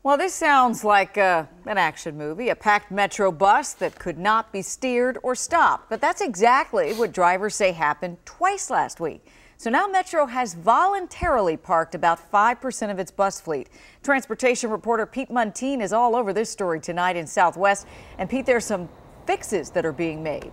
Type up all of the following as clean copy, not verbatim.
Well, this sounds like an action movie, a packed Metro bus that could not be steered or stopped. But that's exactly what drivers say happened twice last week. So now Metro has voluntarily parked about 5% of its bus fleet. Transportation reporter Pete Muntean is all over this story tonight in Southwest. And Pete, there's some fixes that are being made.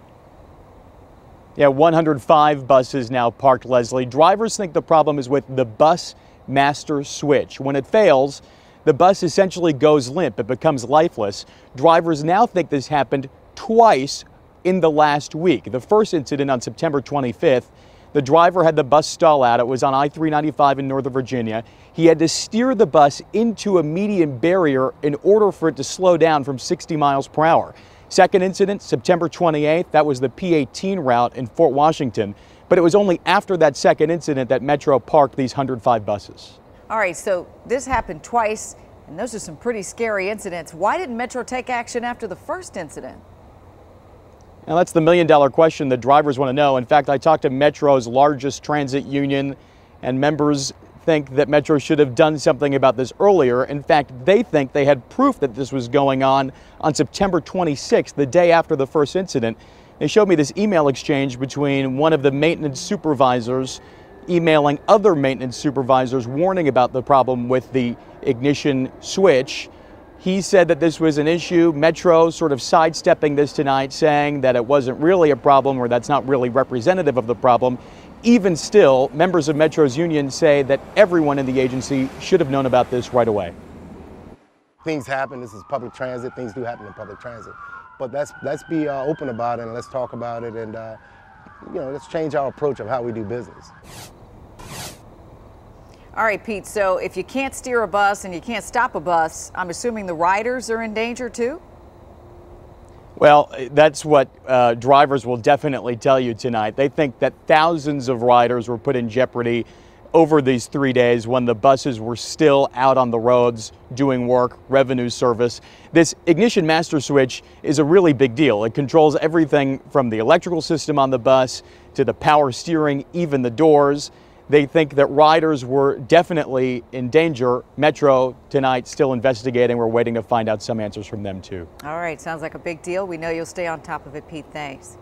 Yeah, 105 buses now parked, Leslie. Drivers think the problem is with the bus master switch. When it fails, the bus essentially goes limp. It becomes lifeless. Drivers now think this happened twice in the last week. The first incident on September 25th, the driver had the bus stall out. It was on I-395 in Northern Virginia. He had to steer the bus into a median barrier in order for it to slow down from 60 miles per hour. Second incident, September 28th, that was the P18 route in Fort Washington. But it was only after that second incident that Metro parked these 105 buses. All right, so this happened twice, and those are some pretty scary incidents. Why didn't Metro take action after the first incident? Now, that's the million-dollar question that drivers want to know. In fact, I talked to Metro's largest transit union, and members think that Metro should have done something about this earlier. In fact, they think they had proof that this was going on September 26th, the day after the first incident. They showed me this email exchange between one of the maintenance supervisors emailing other maintenance supervisors warning about the problem with the ignition switch. He said that this was an issue. Metro sort of sidestepping this tonight, saying that it wasn't really a problem, or that's not really representative of the problem. Even still, members of Metro's union say that everyone in the agency should have known about this right away. Things happen. This is public transit. Things do happen in public transit. But let's be open about it, and let's talk about it, and let's change our approach of how we do business. All right, Pete, so if you can't steer a bus and you can't stop a bus, I'm assuming the riders are in danger too? Well, that's what drivers will definitely tell you tonight. They think that thousands of riders were put in jeopardy over these 3 days when the buses were still out on the roads doing work, revenue service. This ignition master switch is a really big deal. It controls everything from the electrical system on the bus to the power steering, even the doors. They think that riders were definitely in danger. Metro tonight still investigating. We're waiting to find out some answers from them too. All right, sounds like a big deal. We know you'll stay on top of it, Pete. Thanks.